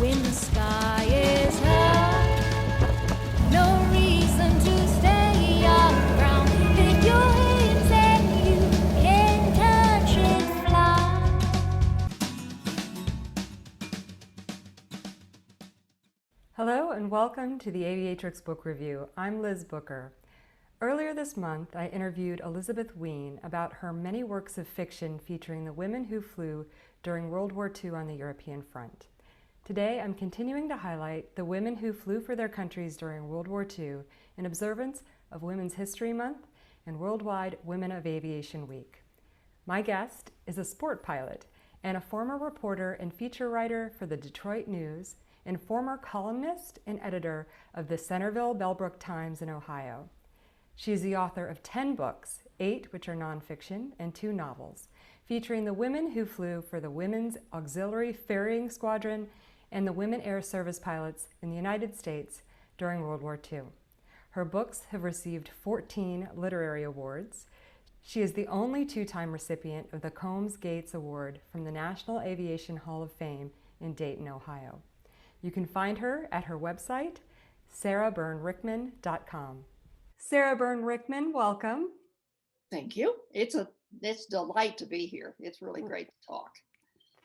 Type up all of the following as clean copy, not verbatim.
when the sky is high. No reason to stay around. Pick your hands and you can touch and fly. Hello and welcome to the Aviatrix Book Review. I'm Liz Booker. Earlier this month, I interviewed Elizabeth Wein about her many works of fiction featuring the women who flew during World War II on the European front. Today, I'm continuing to highlight the women who flew for their countries during World War II in observance of Women's History Month and Worldwide Women of Aviation Week. My guest is a sport pilot and a former reporter and feature writer for the Detroit News and former columnist and editor of the Centerville Bellbrook Times in Ohio. She is the author of 10 books, 8 which are nonfiction and 2 novels, featuring the women who flew for the Women's Auxiliary Ferrying Squadron and the Women Air Service Pilots in the United States during World War II. Her books have received 14 literary awards. She is the only 2-time recipient of the Combs-Gates Award from the National Aviation Hall of Fame in Dayton, Ohio. You can find her at her website, sarahbyrnrickman.com. Sarah Byrn Rickman, welcome. Thank you. It's a delight to be here. It's really great to talk.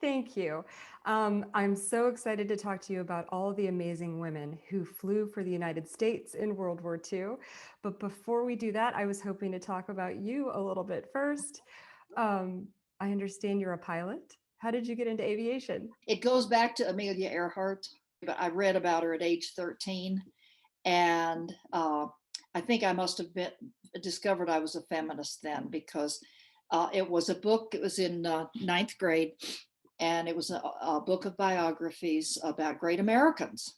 Thank you. I'm so excited to talk to you about all the amazing women who flew for the United States in World War II. But before we do that, I was hoping to talk about you a little bit first. I understand you're a pilot. How did you get into aviation? It goes back to Amelia Earhart, but I read about her at age 13, and I think I must have discovered I was a feminist then, because it was a book. It was in 9th grade, and it was a book of biographies about great Americans.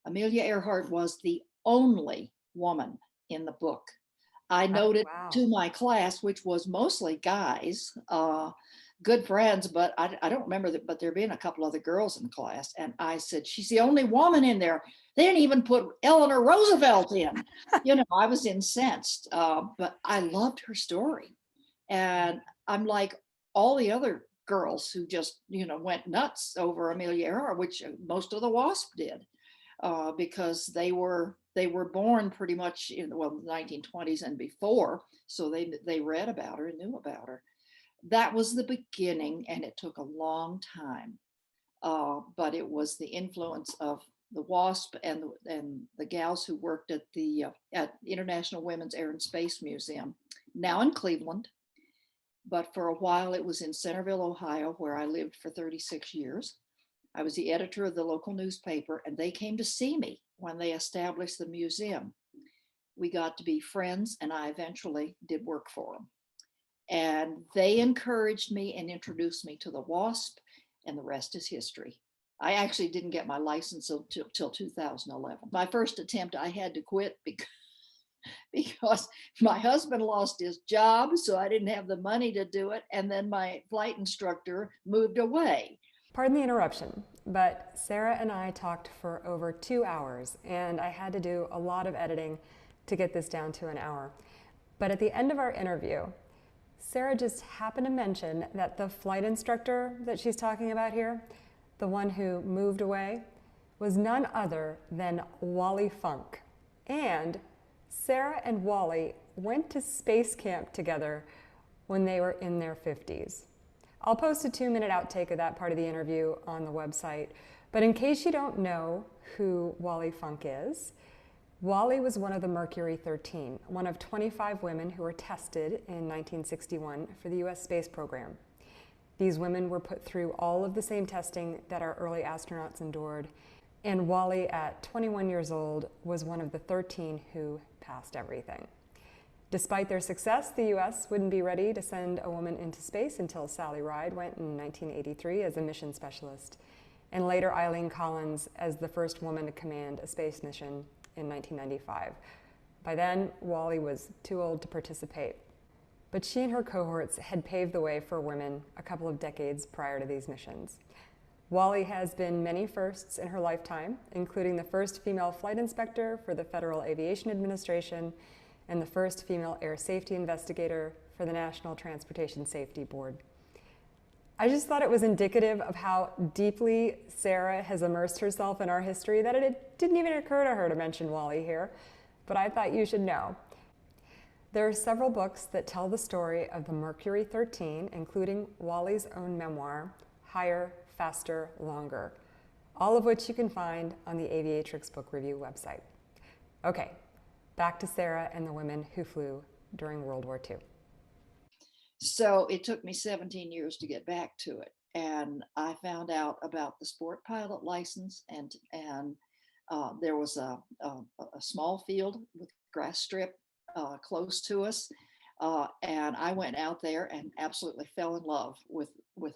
Amelia Earhart was the only woman in the book. I noted to my class, which was mostly guys, good friends, but I don't remember that, but there being a couple other girls in the class. And I said, she's the only woman in there. They didn't even put Eleanor Roosevelt in. I was incensed, but I loved her story. And I'm like all the other girls who just, went nuts over Amelia Earhart, which most of the Wasp did, because they were born pretty much in the 1920s and before. So they read about her and knew about her. That was the beginning, and it took a long time. But it was the influence of the Wasp and the gals who worked at the International Women's Air and Space Museum, now in Cleveland. But for a while, it was in Centerville, Ohio, where I lived for 36 years. I was the editor of the local newspaper, and they came to see me when they established the museum. We got to be friends, and I eventually did work for them. And they encouraged me and introduced me to the Wasp, and the rest is history. I actually didn't get my license till 2011. My first attempt, I had to quit because my husband lost his job, so I didn't have the money to do it. And then my flight instructor moved away. Pardon the interruption, but Sarah and I talked for over 2 hours, and I had to do a lot of editing to get this down to an hour. But at the end of our interview, Sarah just happened to mention that the flight instructor that she's talking about here, the one who moved away, was none other than Wally Funk. And Sarah and Wally went to space camp together when they were in their 50s. I'll post a 2-minute outtake of that part of the interview on the website. But in case you don't know who Wally Funk is, Wally was one of the Mercury 13, one of 25 women who were tested in 1961 for the US space program. These women were put through all of the same testing that our early astronauts endured, and Wally, at 21 years old, was one of the 13 who passed everything. Despite their success, the US wouldn't be ready to send a woman into space until Sally Ride went in 1983 as a mission specialist, and later Eileen Collins as the first woman to command a space mission in 1995. By then, Wally was too old to participate, but she and her cohorts had paved the way for women a couple of decades prior to these missions. Wally has been many firsts in her lifetime, including the first female flight inspector for the Federal Aviation Administration and the first female air safety investigator for the National Transportation Safety Board. I just thought it was indicative of how deeply Sarah has immersed herself in our history that it didn't even occur to her to mention Wally here, but I thought you should know. There are several books that tell the story of the Mercury 13, including Wally's own memoir, Higher, Faster, Longer, all of which you can find on the Aviatrix Book Review website. Okay, back to Sarah and the women who flew during World War II. So it took me 17 years to get back to it. And I found out about the sport pilot license, and there was a small field with grass strip close to us. And I went out there and absolutely fell in love with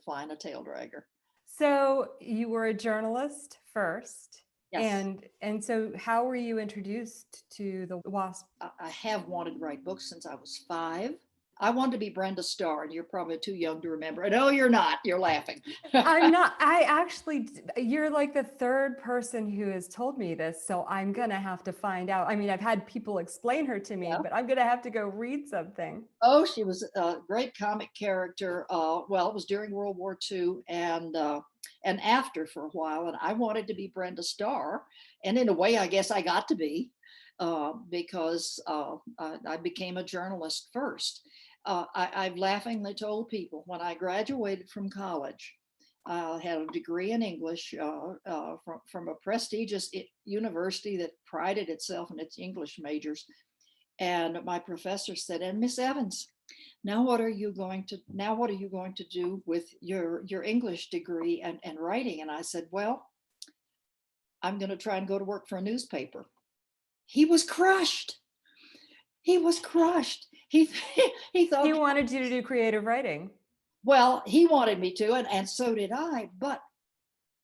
flying a tail dragger. So you were a journalist first. Yes. And so how were you introduced to the Wasp? I have wanted to write books since I was 5. I wanted to be Brenda Starr, and you're probably too young to remember. No, you're not. You're laughing. I'm not, you're like the third person who has told me this, so I'm going to have to find out. I mean, I've had people explain her to me, Yeah. but I'm going to have to go read something. Oh, she was a great comic character. Well, it was during World War II and after for a while, and I wanted to be Brenda Starr, and in a way, I guess I got to be because I became a journalist first. I've laughingly told people when I graduated from college, I had a degree in English from a prestigious university that prided itself in its English majors. And my professor said, "And Miss Evans, now what are you going to do with your English degree and writing?" And I said, "Well, I'm going to try and go to work for a newspaper." He was crushed. He was crushed. He thought He wanted you to do creative writing. Well, he wanted me to, and so did I, but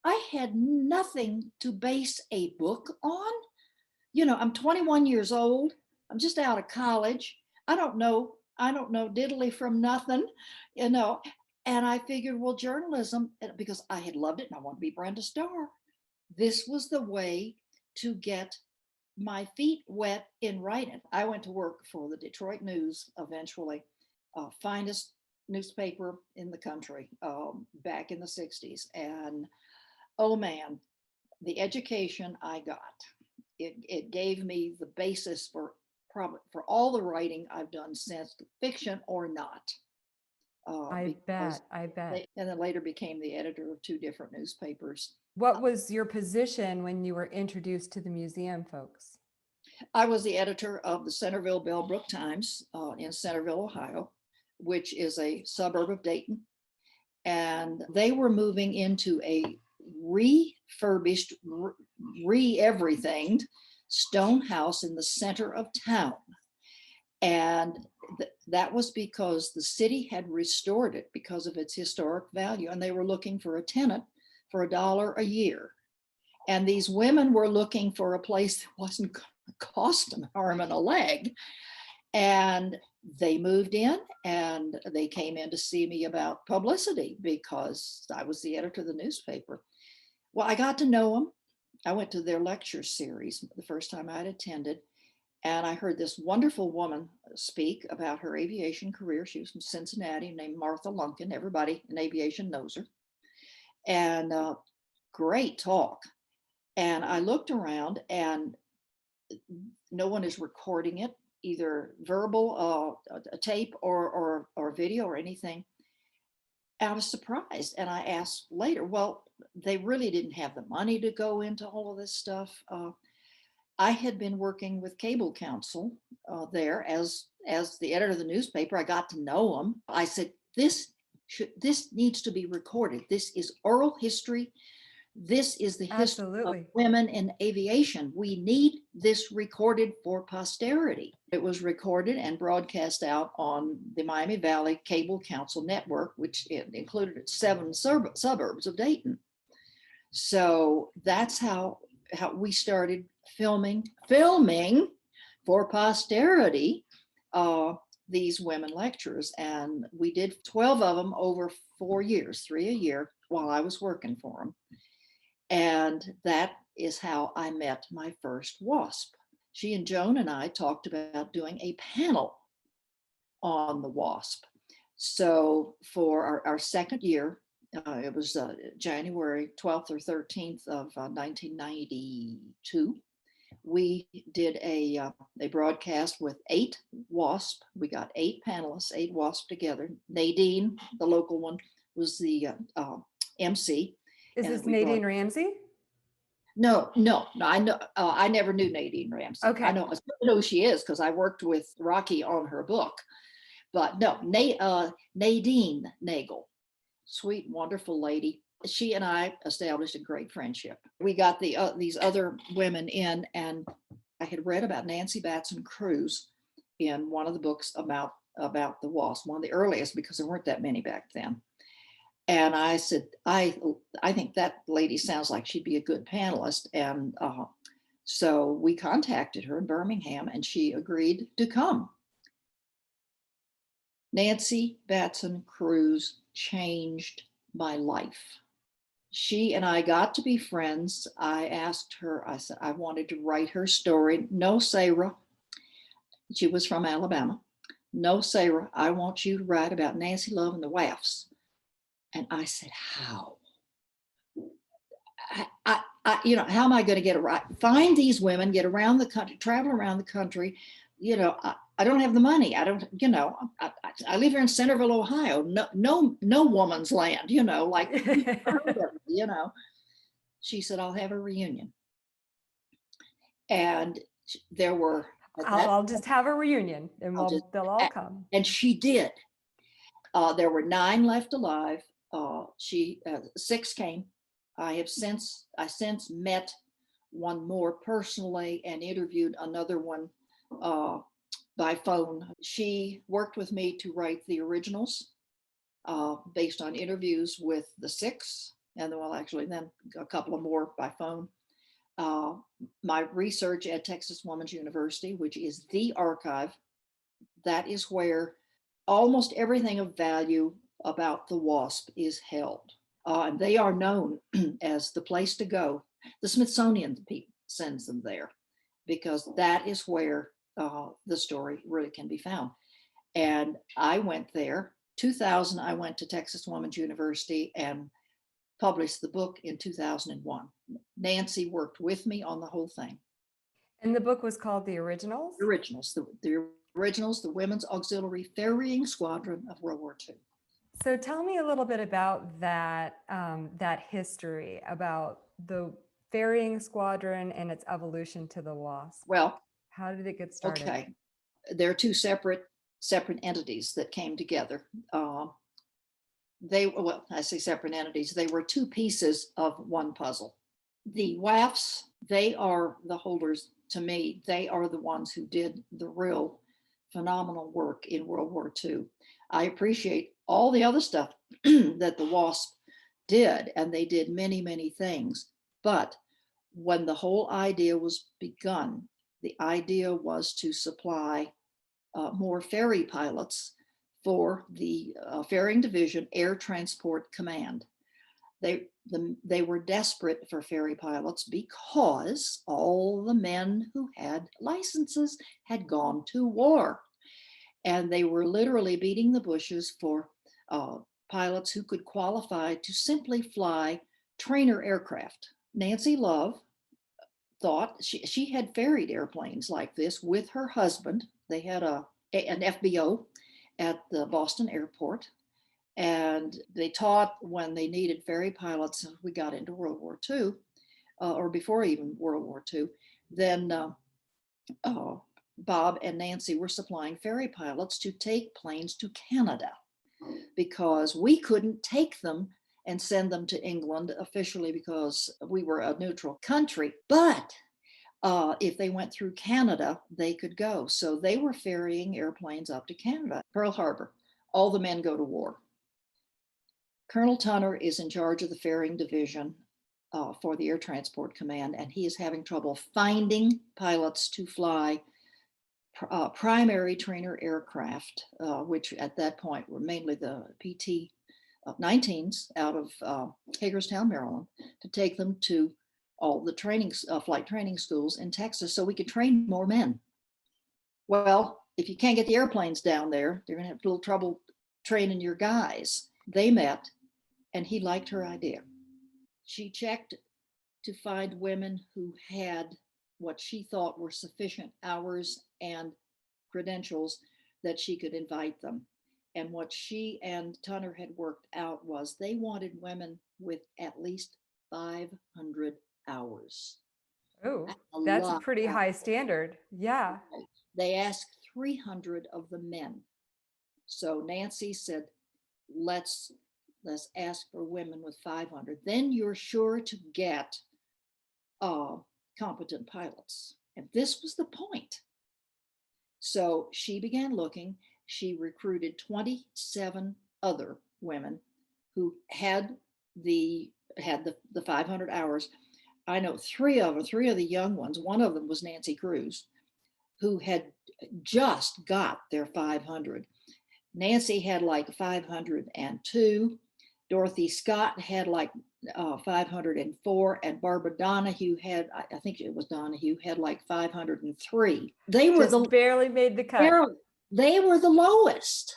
I had nothing to base a book on. You know, I'm 21 years old. I'm just out of college. I don't know diddly from nothing, you know. And I figured, well, journalism, because I had loved it and I wanted to be Brenda Starr, this was the way to get my feet wet in writing. I went to work for the Detroit News eventually, finest newspaper in the country back in the 60s. And oh man, the education I got, it gave me the basis for all the writing I've done since, fiction or not. I bet. And then later became the editor of 2 different newspapers. What was your position when you were introduced to the museum folks? I was the editor of the Centerville Bellbrook Times in Centerville, Ohio, which is a suburb of Dayton. And they were moving into a refurbished, re-everythinged stone house in the center of town. And that was because the city had restored it because of its historic value, and they were looking for a tenant for $1 a year. And these women were looking for a place that wasn't going to cost an arm and a leg. And they moved in, and they came in to see me about publicity because I was the editor of the newspaper. Well, I got to know them. I went to their lecture series the first time I'd attended, and I heard this wonderful woman speak about her aviation career. She was from Cincinnati, named Martha Lunkin. Everybody in aviation knows her. And great talk. And I looked around, and no one is recording it, either verbal, a tape or video or anything. And I was surprised, and I asked later, well, they really didn't have the money to go into all of this stuff. I had been working with Cable Council there as the editor of the newspaper. I got to know them. I said, this needs to be recorded. This is oral history. This is the history of women in aviation. We need this recorded for posterity. It was recorded and broadcast out on the Miami Valley Cable Council network, which included 7 suburbs of Dayton. So that's how we started filming for posterity these women lectures. And we did 12 of them over 4 years, 3 a year, while I was working for them. And that is how I met my first Wasp. She and Joan and I talked about doing a panel on the Wasp. So for our second year, It was January 12th or 13th of 1992. We did a broadcast with 8 Wasp. We got 8 panelists, 8 Wasp together. Nadine, the local one, was the MC. Is And this we Nadine brought- Ramsey? No. I know. I never knew Nadine Ramsey. Okay. I know who she is because I worked with Rocky on her book. But no, Nadine Nagel, sweet, wonderful lady. She and I established a great friendship. We got these other women in, and I had read about Nancy Batson Cruz in one of the books about the Wasp, one of the earliest, because there weren't that many back then. And I said, I think that lady sounds like she'd be a good panelist. And so we contacted her in Birmingham, and she agreed to come. Nancy Batson Cruz changed my life. She and I got to be friends. I asked her, I said, I wanted to write her story. No, Sarah. She was from Alabama. No, Sarah, I want you to write about Nancy Love and the Wafs. And I said, how? How am I going to get it right? Find these women, get around the country, travel around the country. I don't have the money. I don't, I live here in Centerville, Ohio. No woman's land, like, She said, I'll have a reunion. And there were. I'll just have a reunion and they'll all come. And she did. There were 9 left alive. 6 came. I since met one more personally and interviewed another one by phone. She worked with me to write the originals based on interviews with the 6, and then a couple of more by phone. My research at Texas Woman's University, which is the archive, that is where almost everything of value about the Wasp is held. And they are known as the place to go. The Smithsonian sends them there because that is where the story really can be found. And I went there. 2000, I went to Texas Woman's University and published the book in 2001. Nancy worked with me on the whole thing. And the book was called The Originals? The Originals, the Women's Auxiliary Ferrying Squadron of World War II. So tell me a little bit about that, that history, about the ferrying squadron and its evolution to the Wasp. Well, how did it get started? Okay, there are 2 separate entities that came together. I say separate entities. They were 2 pieces of one puzzle. The Wafs, they are the holders. To me, they are the ones who did the real phenomenal work in World War II. I appreciate all the other stuff that the Wasp did, and they did many, many things. But when the whole idea was begun, the idea was to supply more ferry pilots for the Ferrying Division Air Transport Command. They were desperate for ferry pilots because all the men who had licenses had gone to war. And they were literally beating the bushes for pilots who could qualify to simply fly trainer aircraft. Nancy Love thought she had ferried airplanes like this with her husband. They had an FBO at the Boston airport. And they taught when they needed ferry pilots. We got into World War II, or before even World War II. Then Bob and Nancy were supplying ferry pilots to take planes to Canada because we couldn't take them and send them to England officially because we were a neutral country. But if they went through Canada, they could go. So they were ferrying airplanes up to Canada, Pearl Harbor. All the men go to war. Colonel Tunner is in charge of the ferrying division for the Air Transport Command, and he is having trouble finding pilots to fly primary trainer aircraft, which at that point were mainly the PT-19s out of Hagerstown, Maryland, to take them to all the flight training schools in Texas so we could train more men. Well, if you can't get the airplanes down there, you're going to have a little trouble training your guys. They met and he liked her idea. She checked to find women who had what she thought were sufficient hours and credentials that she could invite them. And what she and Tunner had worked out was they wanted women with at least 500 hours. Oh, A that's a lot. pretty high standard. Yeah. They asked 300 of the men. So Nancy said, let's ask for women with 500. Then you're sure to get competent pilots. And this was the point. So she began looking. She recruited 27 other women who had the 500 hours. I know three of the young ones. One of them was Nancy Cruz, who had just got their 500. Nancy had like 502. Dorothy Scott had like 504, and Barbara Donahue had, I think it was Donahue, had like 503. They were Just barely made the cut. They were the lowest.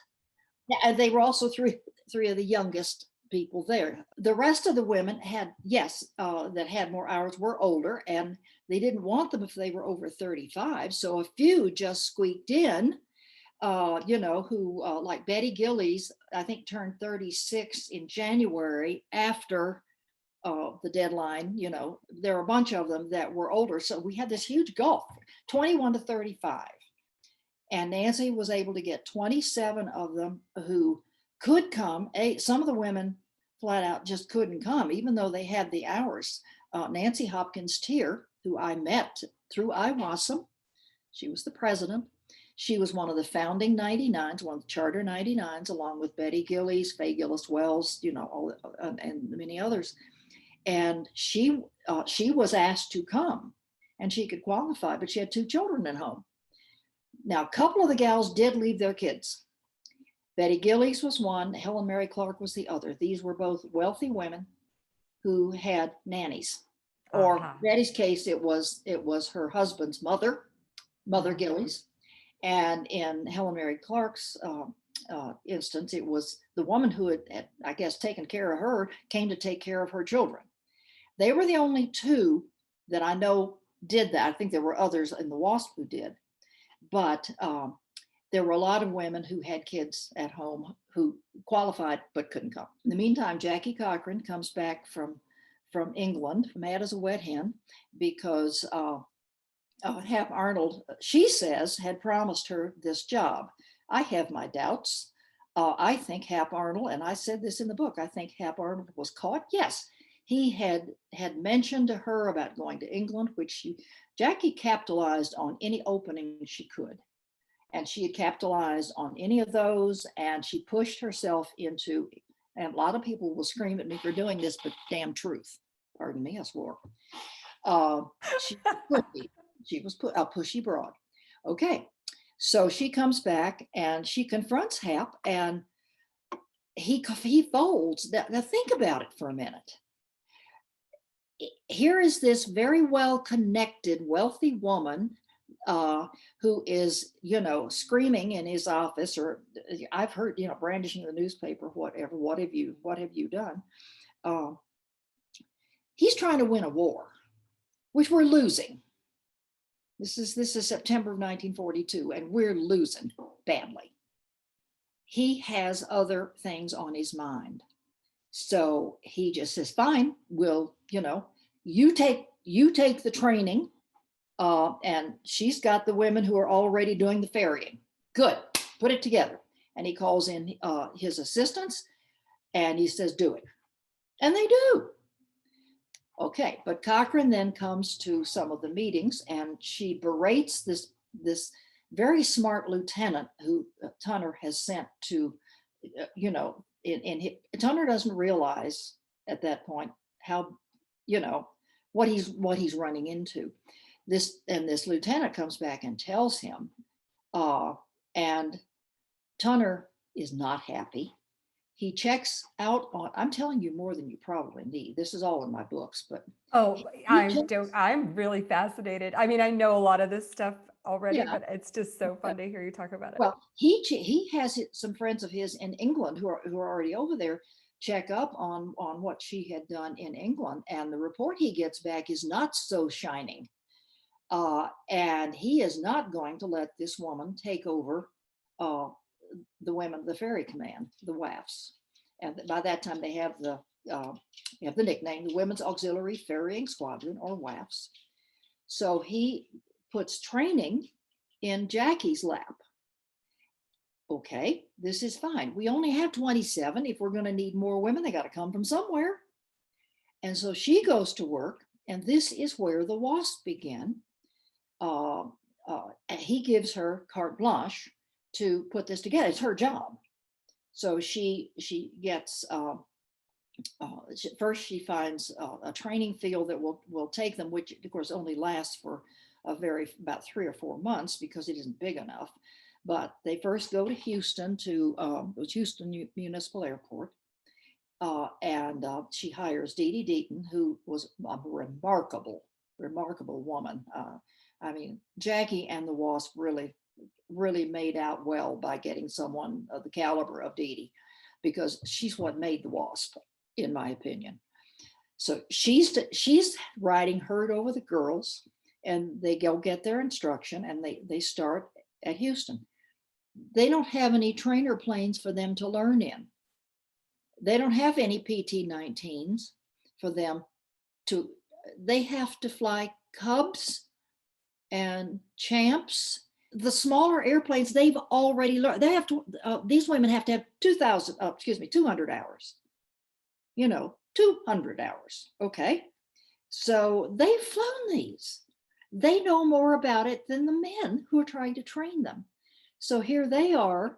And they were also three of the youngest people there. The rest of the women had, yes, that had more hours were older, and they didn't want them if they were over 35. So a few just squeaked in, who like Betty Gillies, I think turned 36 in January after the deadline. There were a bunch of them that were older. So we had this huge gulf, 21 to 35. And Nancy was able to get 27 of them who could come. Some of the women flat out just couldn't come, even though they had the hours. Nancy Hopkins Tier, who I met through IWASM, she was the president. She was one of the founding 99s, one of the charter 99s, along with Betty Gillies, Faye Gillis Wells, and many others. And she was asked to come, and she could qualify, but she had 2 children at home. Now, a couple of the gals did leave their kids. Betty Gillies was one, Helen Mary Clark was the other. These were both wealthy women who had nannies. Or Betty's case, it was her husband's mother Gillies. And in Helen Mary Clark's instance, it was the woman who had, I guess, taken care of her, came to take care of her children. They were the only 2 that I know did that. I think there were others in the Wasp who did. But there were a lot of women who had kids at home who qualified but couldn't come. In the meantime, Jackie Cochran comes back from England, mad as a wet hen, because Hap Arnold, she says, had promised her this job. I have my doubts. I think Hap Arnold, and I said this in the book, I think Hap Arnold was caught. Yes, he had mentioned to her about going to England, which Jackie capitalized on any opening she could. And she had capitalized on any of those, and she pushed herself into, and a lot of people will scream at me for doing this, but damn truth. Pardon me, I swore. She was a pushy broad. Okay, so she comes back and she confronts Hap, and he folds. Now think about it for a minute. Here is this very well-connected, wealthy woman who is, screaming in his office, or I've heard, brandishing the newspaper, whatever. What have you done? He's trying to win a war, which we're losing. This is September of 1942, and we're losing badly. He has other things on his mind. So he just says, fine, we'll, you take the training, and she's got the women who are already doing the ferrying. Good, put it together. And he calls in his assistants, and he says, do it. And they do. Okay, but Cochran then comes to some of the meetings, and she berates this very smart lieutenant who Tunner has sent to, Tunner doesn't realize at that point how, what he's running into. This lieutenant comes back and tells him, and Tunner is not happy. He checks out on, I'm telling you more than you probably need. This is all in my books, but. I'm really fascinated. I mean, I know a lot of this stuff already, Yeah. but it's just so fun to hear you talk about it. Well, he has some friends of his in England who are already over there, check up on what she had done in England. And the report he gets back is not so shining. And he is not going to let this woman take over the women of the Ferry Command, the Wafs. And by that time they have the nickname, the Women's Auxiliary Ferrying Squadron, or Wafs. So he puts training in Jackie's lap. Okay, this is fine. We only have 27. If we're going to need more women, they got to come from somewhere. And so she goes to work, and this is where the Wasp began. He gives her carte blanche to put this together. It's her job. So she gets, first she finds a training field that will take them, which of course only lasts for about 3 or 4 months because it isn't big enough. But they first go to Houston, to Houston Municipal Airport. And she hires Dee Dee Deaton, who was a remarkable woman. I mean, Jackie and the Wasp really made out well by getting someone of the caliber of Dee Dee, because she's what made the Wasp, in my opinion. So she's riding herd over the girls, and they go get their instruction, and they start at Houston. They don't have any trainer planes for them to learn in. They don't have any PT-19s for them to, they have to fly Cubs and Champs. The smaller airplanes, they've already learned. They have to, these women have to have 200 hours. 200 hours, okay? So they've flown these. They know more about it than the men who are trying to train them. So here they are,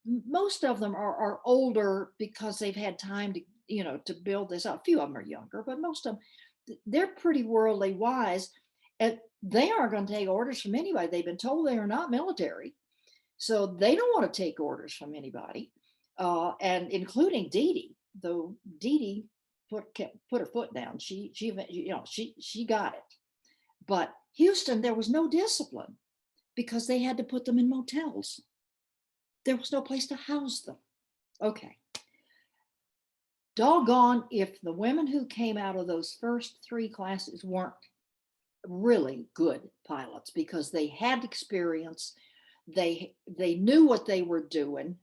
most of them are older because they've had time to build this up. A few of them are younger, but most of them, they're pretty worldly wise, and they aren't going to take orders from anybody. They've been told they are not military, so they don't want to take orders from anybody, and including Dee Dee. Though Dee Dee put her foot down, she got it. But Houston, there was no discipline because they had to put them in motels. There was no place to house them. Okay. Doggone if the women who came out of those first 3 classes weren't really good pilots, because they had experience. They knew what they were doing.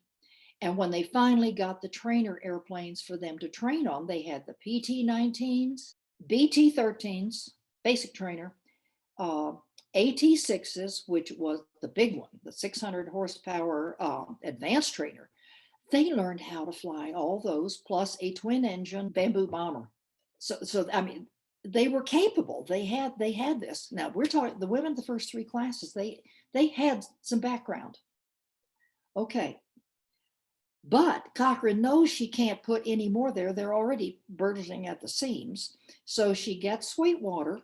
And when they finally got the trainer airplanes for them to train on, they had the PT-19s, BT-13s, basic trainer, AT-6s, which was the big one, the 600 horsepower advanced trainer. They learned how to fly all those, plus a twin engine Bamboo bomber. So I mean, they were capable. They had this. Now we're talking the women, the first 3 classes, they had some background. Okay. But Cochran knows she can't put any more there. They're already bursting at the seams. So she gets Sweetwater,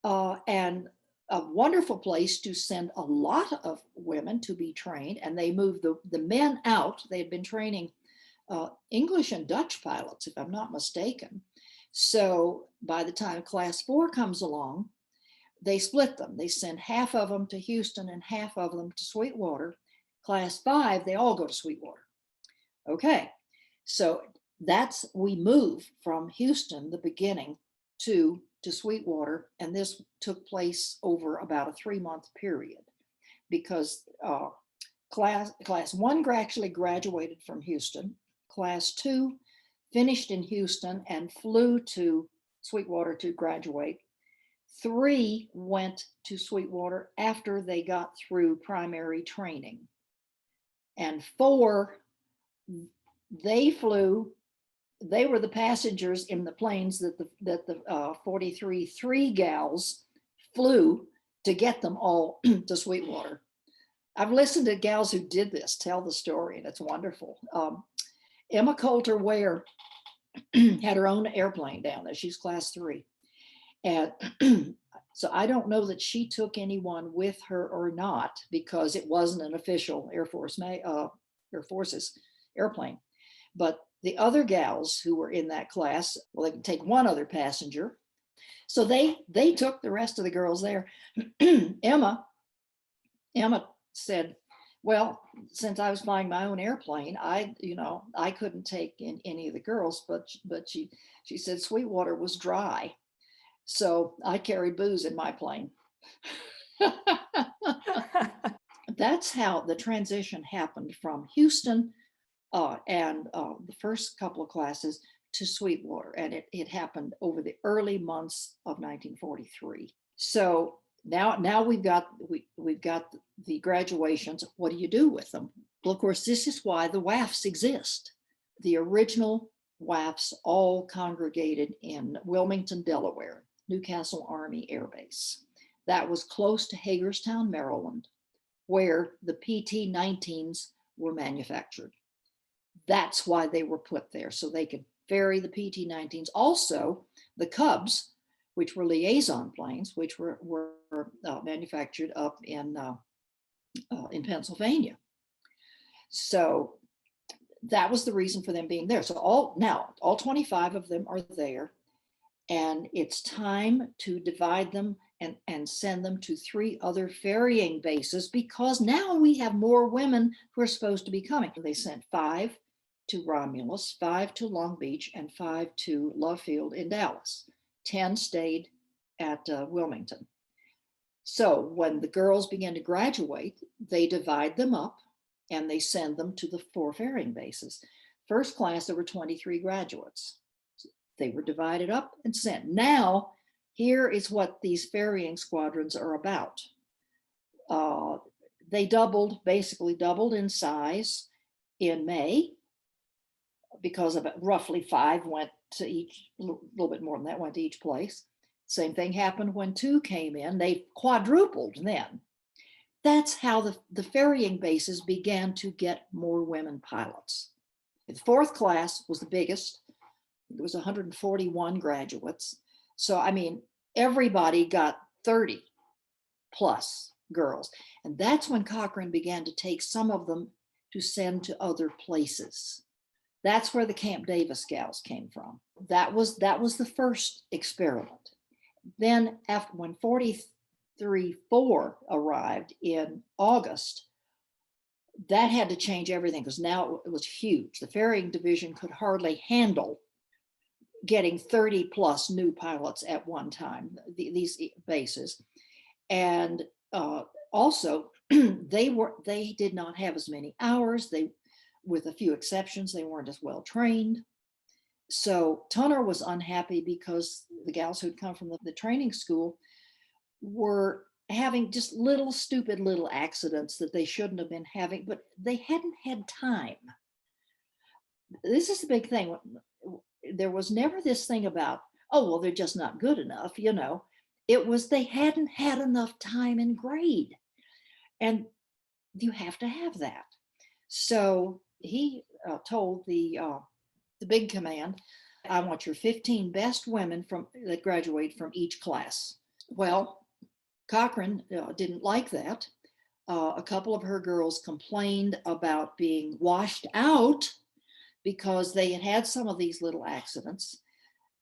and a wonderful place to send a lot of women to be trained. And they moved the men out. They had been training English and Dutch pilots, if I'm not mistaken. So by the time class 4 comes along, they split them. They send half of them to Houston and half of them to Sweetwater. Class 5, they all go to Sweetwater. Okay, so we move from Houston, the beginning, to Sweetwater, and this took place over about a 3-month period, because class 1 actually graduated from Houston. Class 2 finished in Houston and flew to Sweetwater to graduate. 3 went to Sweetwater after they got through primary training, and 4, they flew. They were the passengers in the planes that the 43-3 gals flew to get them all to Sweetwater. I've listened to gals who did this tell the story, and it's wonderful. Emma Coulter Ware had her own airplane down there. She's class 3. And so I don't know that she took anyone with her or not, because it wasn't an official Air Force's airplane. But the other gals who were in that class, well, they could take one other passenger. So they took the rest of the girls there. Emma said, Well, since I was flying my own airplane, I couldn't take in any of the girls, but she said Sweetwater was dry. So I carried booze in my plane. That's how the transition happened from Houston and the first couple of classes to Sweetwater. And it happened over the early months of 1943. So now we've got the graduations. What do you do with them? Well, of course, this is why the Wafs exist. The original Wafs all congregated in Wilmington, Delaware, Newcastle Army Air Base. That was close to Hagerstown, Maryland, where the PT-19s were manufactured. That's why they were put there, so they could ferry the PT-19s. Also, the Cubs, which were liaison planes, which were manufactured up in Pennsylvania. So that was the reason for them being there. So all 25 of them are there, and it's time to divide them and send them to 3 other ferrying bases, because now we have more women who are supposed to be coming. They sent 5 to Romulus, 5 to Long Beach, and 5 to Love Field in Dallas. 10 stayed at Wilmington. So when the girls begin to graduate, they divide them up and they send them to the 4 ferrying bases. First class, there were 23 graduates. They were divided up and sent. Now, here is what these ferrying squadrons are about. They basically doubled in size in May, because of it, roughly 5 went to each, a little bit more than that went to each place. Same thing happened when 2 came in. They quadrupled then. That's how the ferrying bases began to get more women pilots. The 4th class was the biggest. It was 141 graduates. So, I mean, everybody got 30 plus girls. And that's when Cochran began to take some of them to send to other places. That's where the Camp Davis gals came from. That was the first experiment. Then when 43-4 arrived in August, that had to change everything, because now it was huge. The ferrying division could hardly handle getting 30 plus new pilots at one time, these bases. And also they did not have as many hours. With a few exceptions, they weren't as well trained. So Tunner was unhappy because the gals who'd come from the training school were having just stupid little accidents that they shouldn't have been having, but they hadn't had time. This is the big thing. There was never this thing about, oh, well, they're just not good enough, It was they hadn't had enough time in grade. And you have to have that. So he told the big command, I want your 15 best women that graduate from each class. Well, Cochran didn't like that. A couple of her girls complained about being washed out because they had some of these little accidents.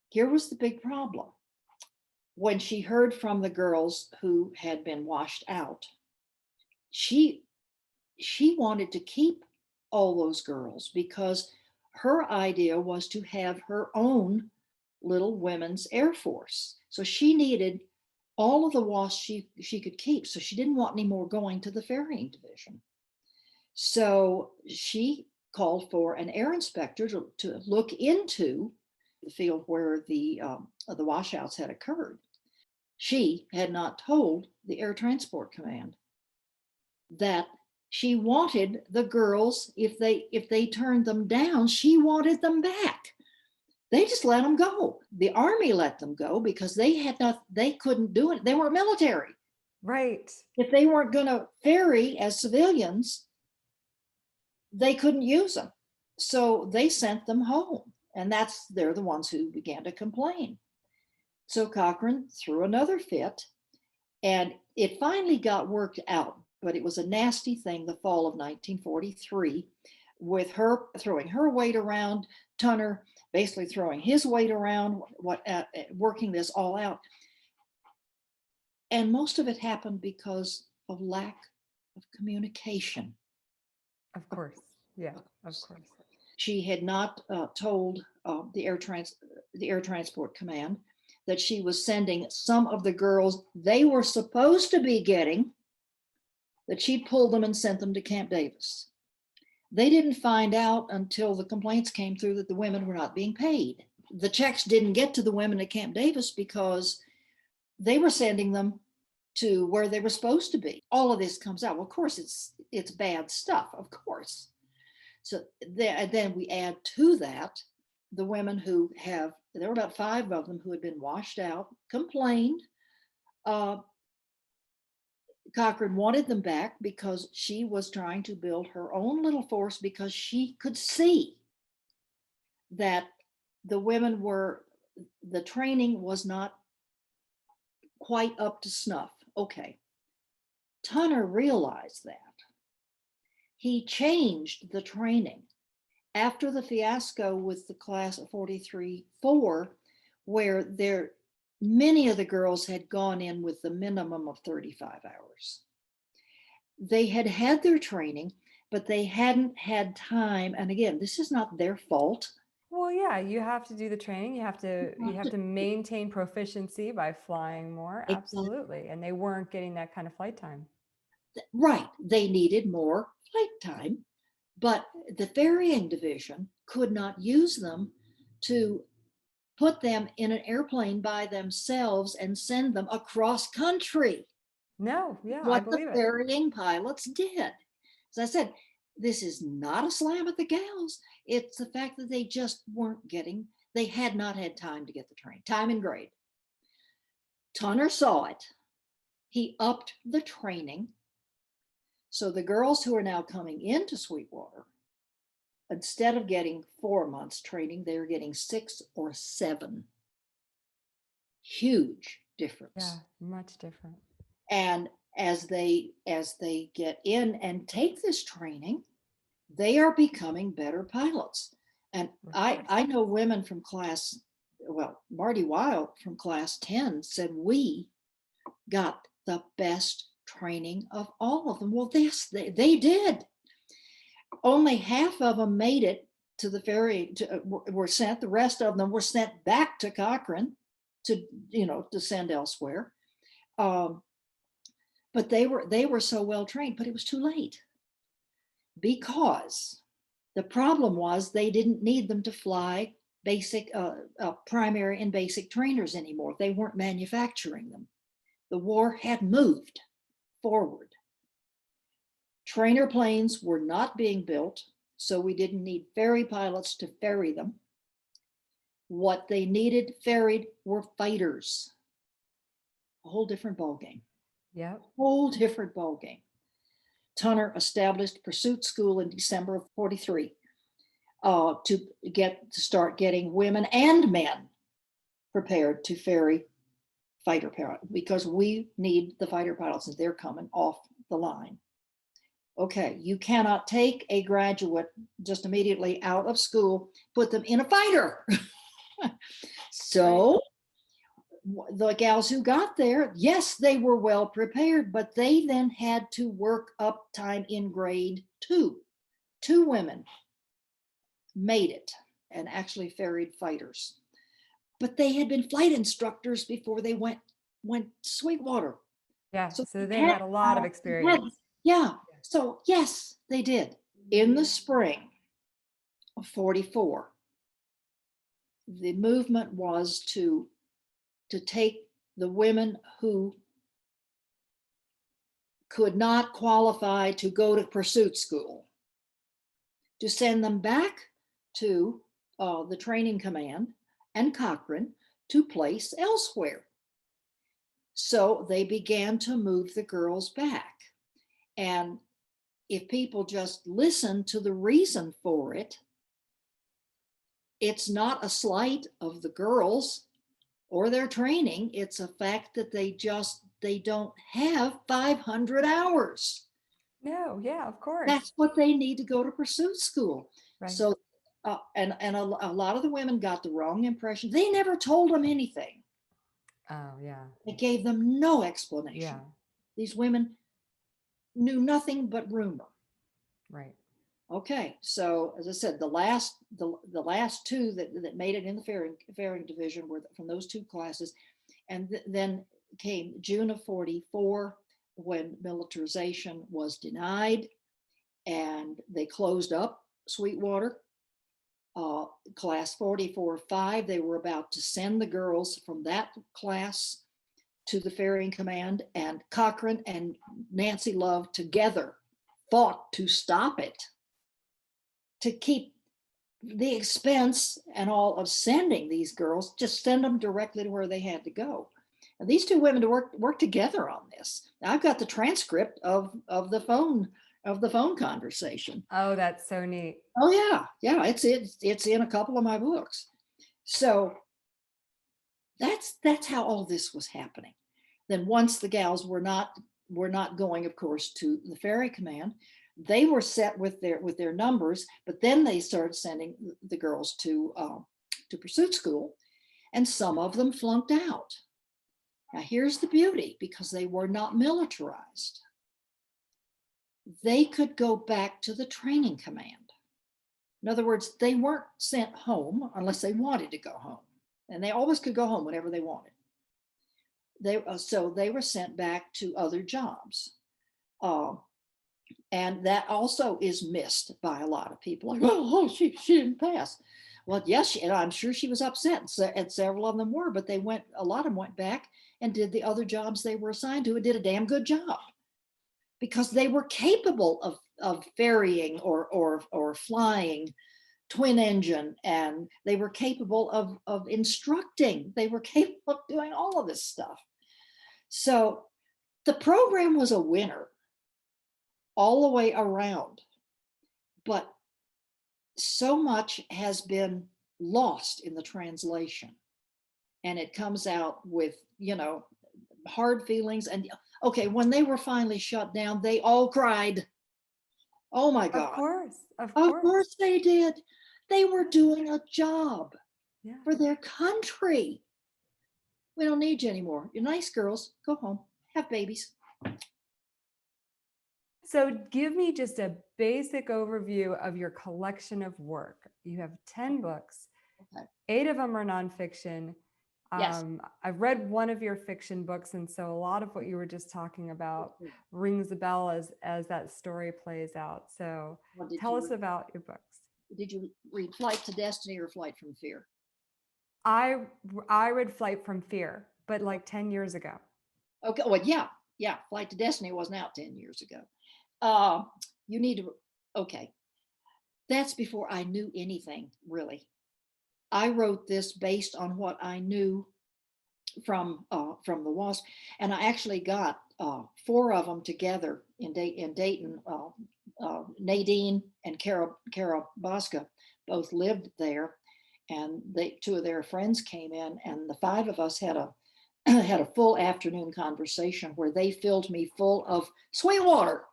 Here was the big problem. When she heard from the girls who had been washed out, she wanted to keep all those girls, because her idea was to have her own little women's Air Force. So she needed all of the Wasps she could keep. So she didn't want any more going to the ferrying division. So she called for an air inspector to look into the field where the washouts had occurred. She had not told the Air Transport Command that she wanted the girls, if they turned them down, she wanted them back. They just let them go. The Army let them go because they couldn't do it. They weren't military. Right. If they weren't going to ferry as civilians, they couldn't use them. So they sent them home. And they're the ones who began to complain. So Cochran threw another fit, and it finally got worked out. But it was a nasty thing the fall of 1943, with her throwing her weight around, Tunner basically throwing his weight around, working this all out. And most of it happened because of lack of communication. Of course. Yeah, of course. She had not told the Air Transport Command that she was sending some of the girls they were supposed to be getting, that she pulled them and sent them to Camp Davis. They didn't find out until the complaints came through that the women were not being paid. The checks didn't get to the women at Camp Davis because they were sending them to where they were supposed to be. All of this comes out. Well, of course, it's bad stuff, of course. So then we add to that the women who there were about 5 of them who had been washed out, complained. Cochran wanted them back because she was trying to build her own little force because she could see that the training was not quite up to snuff. Okay. Tunner realized that. He changed the training after the fiasco with the class of 43-4, where many of the girls had gone in with the minimum of 35 hours. They had had their training, but they hadn't had time. And again, this is not their fault. Well, yeah, you have to do the training. You have to maintain proficiency by flying more. Absolutely. And they weren't getting that kind of flight time. Right. They needed more flight time, but the ferrying division could not use them to put them in an airplane by themselves and send them across country. No, yeah, I What the believe it. ferrying pilots did. As I said, this is not a slam at the gals. It's the fact that they just they had not had time to get the training, time and grade. Tunner saw it. He upped the training. So the girls who are now coming into Sweetwater, instead of getting 4 months training, they're getting 6 or 7. Huge difference. Yeah, much different. And as they get in and take this training, they are becoming better pilots. And I know women from Marty Weil from class 10 said we got the best training of all of them. Well, they did. Only half of them made it to the ferry, were sent. The rest of them were sent back to Cochran to send elsewhere. But they were so well trained, but it was too late, because the problem was they didn't need them to fly basic primary and basic trainers anymore. They weren't manufacturing them. The war had moved forward. Trainer planes were not being built, so we didn't need ferry pilots to ferry them. What they needed ferried were fighters. A whole different ballgame. Yeah. Whole different ballgame. Tunner established Pursuit School in December of 43 to start getting women and men prepared to ferry fighter pilots, because we need the fighter pilots and they're coming off the line. Okay, you cannot take a graduate just immediately out of school, put them in a fighter. So the gals who got there, yes, they were well prepared, but they then had to work up time in grade 2. 2 women made it and actually ferried fighters, but they had been flight instructors before they went to Sweetwater. Yeah, so they had a lot of experience. Yeah, so yes, they did. In the spring of 44, the movement was to take the women who could not qualify to go to pursuit school, to send them back to the training command and Cochran to place elsewhere. So they began to move the girls back. And if people just listen to the reason for it, it's not a slight of the girls or their training. It's a fact that they don't have 500 hours. No, yeah, of course. That's what they need to go to pursuit school. Right. So, and a lot of the women got the wrong impression. They never told them anything. Oh, yeah. They gave them no explanation. Yeah. These women knew nothing but rumor. Right. Okay, so as I said, the last two that made it in the ferrying division were from those two classes, and then came June of 44 when militarization was denied, and they closed up Sweetwater. Class 44-5, they were about to send the girls from that class to the ferrying command, and Cochran and Nancy Love together fought to stop it, to keep the expense and all of sending these girls, just send them directly to where they had to go. And these two women to work together on this. Now, I've got the transcript of the phone conversation. Oh, that's so neat. Oh yeah, it's in a couple of my books. So that's how all this was happening. Then once the gals were not going, of course, to the ferry command, they were set with their numbers, but then they started sending the girls to pursuit school, and some of them flunked out. Now here's the beauty, because they were not militarized, they could go back to the training command. In other words, they weren't sent home unless they wanted to go home, and they always could go home whenever they wanted. So they were sent back to other jobs. And that also is missed by a lot of people. Like, oh, she didn't pass. Well, yes, and I'm sure she was upset, and several of them were, but a lot of them went back and did the other jobs they were assigned to and did a damn good job, because they were capable of ferrying or flying twin engine, and they were capable of instructing. They were capable of doing all of this stuff. So the program was a winner all the way around, but so much has been lost in the translation, and it comes out with, hard feelings. And okay, when they were finally shut down, they all cried. Oh my God. Of Of course. course they did. They were doing a job Yeah. for their country. We don't need you anymore. You're nice girls. Go home, have babies. So give me just a basic overview of your collection of work. You have 10 books. Okay. 8 of them are nonfiction. Yes. I've read one of your fiction books, and so a lot of what you were just talking about rings a bell as that story plays out. So tell us about your books. Did you read Flight to Destiny or Flight from Fear? I read Flight from Fear, but like 10 years ago. Okay. Well, yeah. Flight to Destiny wasn't out 10 years ago. You need to. Okay. That's before I knew anything, really. I wrote this based on what I knew from the Wasp, and I actually got 4 of them together in Dayton. Nadine and Kara Bosca both lived there, and 2 of their friends came in, and the 5 of us had a full afternoon conversation where they filled me full of Sweetwater.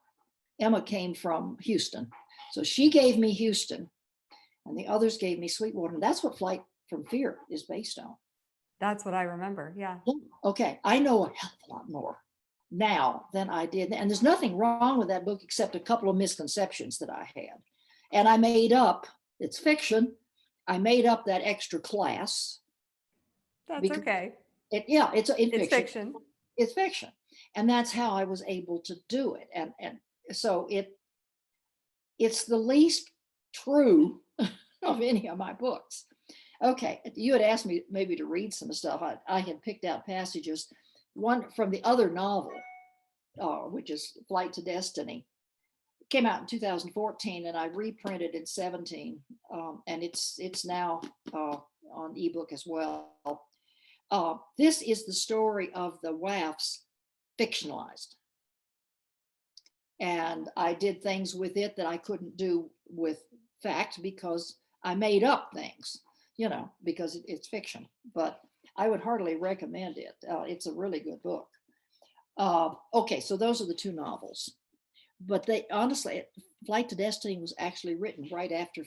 Emma came from Houston, so she gave me Houston, and the others gave me Sweetwater. And that's what Flight from Fear is based on. That's what I remember. Yeah. Okay, I know a hell of a lot more now than I did, and there's nothing wrong with that book except a couple of misconceptions that I had, and I made up. It's fiction. I made up that extra class. That's okay. It's fiction. It's fiction, and that's how I was able to do it. And so it's the least true of any of my books. Okay, you had asked me maybe to read some stuff. I had picked out passages, one from the other novel, which is Flight to Destiny. It came out in 2014, and I reprinted in 17, and it's now on ebook as well. This is the story of the Wafs fictionalized. And I did things with it that I couldn't do with fact because I made up things, because it's fiction. But I would heartily recommend it. It's a really good book. Okay, so those are the 2 novels. But they honestly, Flight to Destiny was actually written right after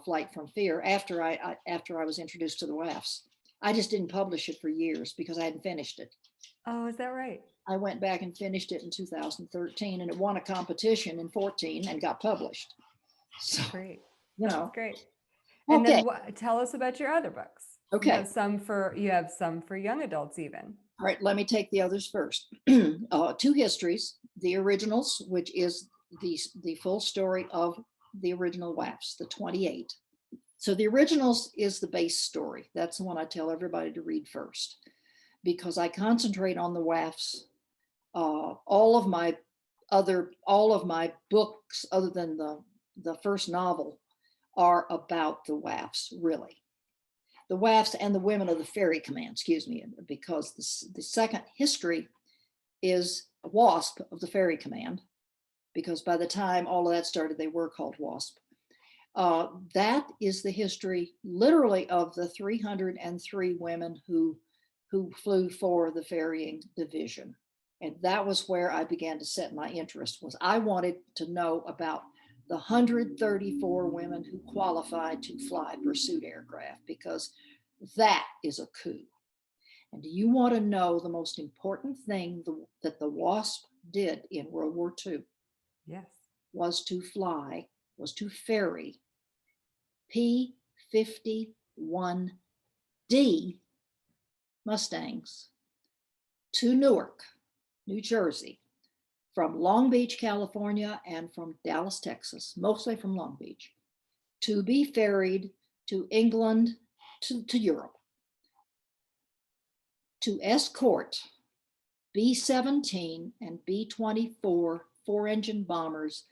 Flight from Fear, after I was introduced to the Wafs. I just didn't publish it for years because I hadn't finished it. Oh, is that right? I went back and finished it in 2013, and it won a competition in 14 and got published. So, Great. you That's know, great. And okay. then tell us about your other books. Okay. You have some for young adults even. All right, let me take the others first. Two histories, the originals, which is the full story of the original Wafs, the 28. So the originals is the base story. That's the one I tell everybody to read first, because I concentrate on the Wafs. All of my books, other than the first novel, are about the Wafs, really. The Wafs and the women of the Ferry Command, excuse me, because the second history is Wasp of the Ferry Command, because by the time all of that started, they were called Wasp. That is the history, literally, of the 303 women who flew for the ferrying division. And that was where I began to set my interest. Was I wanted to know about the 134 women who qualified to fly pursuit aircraft, because that is a coup. And do you want to know the most important thing that the Wasp did in World War II? Yes. Was to ferry P-51D Mustangs to Newark, New Jersey, from Long Beach, California, and from Dallas, Texas, mostly from Long Beach, to be ferried to England, to Europe, to escort B-17 and B-24 four-engine bombers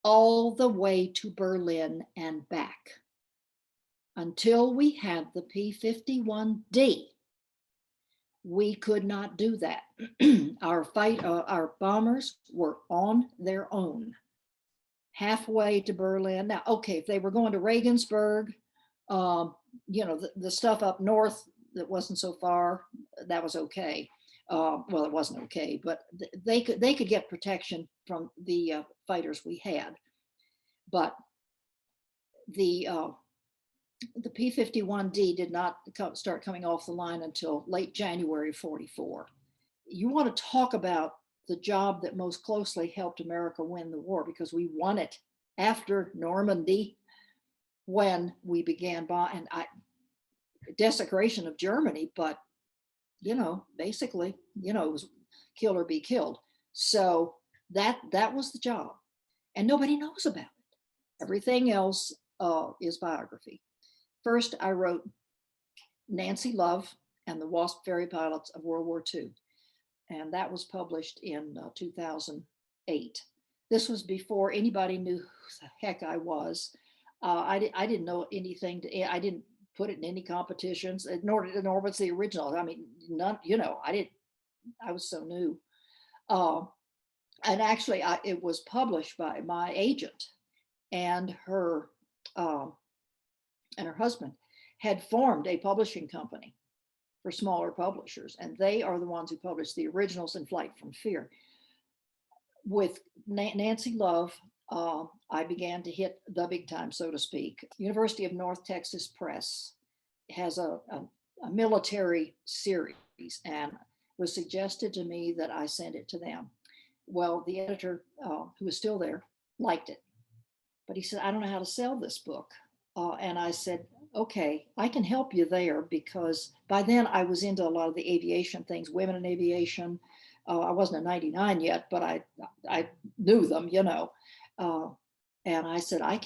all the way to Berlin and back. Until we had the P-51D, we could not do that. Our bombers were on their own, halfway to Berlin. Now, okay, if they were going to Regensburg, the stuff up north that wasn't so far, that was okay. Well, it wasn't okay, but they could get protection from the fighters we had. But the P-51D did not start coming off the line until late January 44. You want to talk about the job that most closely helped America win the war, because we won it after Normandy, when we began desecration of Germany, but basically, it was kill or be killed. So that was the job, and nobody knows about it. Everything else is biography. First, I wrote Nancy Love and the Wasp Ferry Pilots of World War II, and that was published in 2008. This was before anybody knew who the heck I was. I didn't know anything. I didn't put it in any competitions, nor was the original. I mean, none. I was so new. And actually, it was published by my agent, and her husband had formed a publishing company for smaller publishers, and they are the ones who published the originals in Flight from Fear. With Nancy Love, I began to hit the big time, so to speak. University of North Texas Press has a military series, and it was suggested to me that I send it to them. Well, the editor, who was still there, liked it, but he said, I don't know how to sell this book. And I said, okay, I can help you there, because by then I was into a lot of the aviation things, women in aviation. I wasn't a 99 yet, but I knew them, and I said, I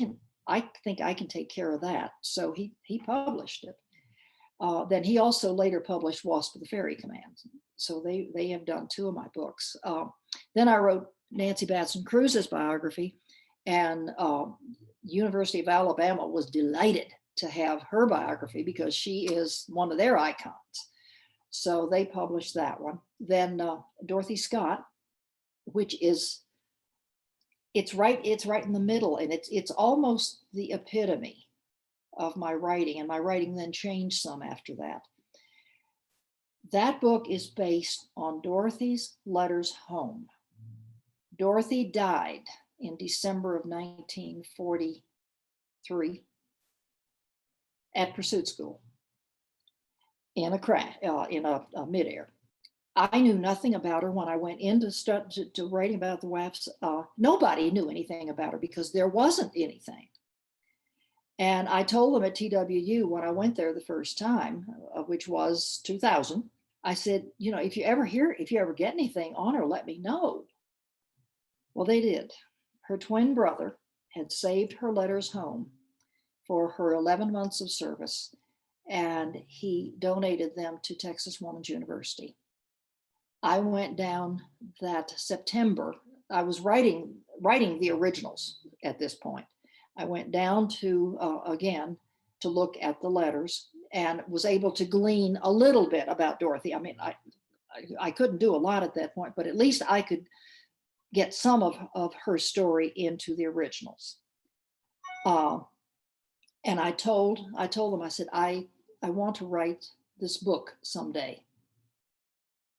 think I can take care of that. So he published it. Then he also later published Wasp of the Ferry Command. So they have done two of my books. Then I wrote Nancy Batson Cruz's biography, and University of Alabama was delighted to have her biography, because she is one of their icons. So they published that one. Then Dorothy Scott, which is, it's right in the middle, and it's almost the epitome of my writing, and my writing then changed some after that. That book is based on Dorothy's letters home. Dorothy died in December of 1943 at pursuit school in a crash, in a midair. I knew nothing about her when I went into to writing about the Wafs. Nobody knew anything about her because there wasn't anything. And I told them at TWU when I went there the first time, which was 2000, I said, if you ever get anything on her, let me know. Well, they did. Her twin brother had saved her letters home for her 11 months of service, and he donated them to Texas Woman's University. I went down that September. I was writing the originals at this point. I went down to, again, to look at the letters and was able to glean a little bit about Dorothy. I mean, I couldn't do a lot at that point, but at least I could get some of her story into the originals. And I told them, I said, I want to write this book someday.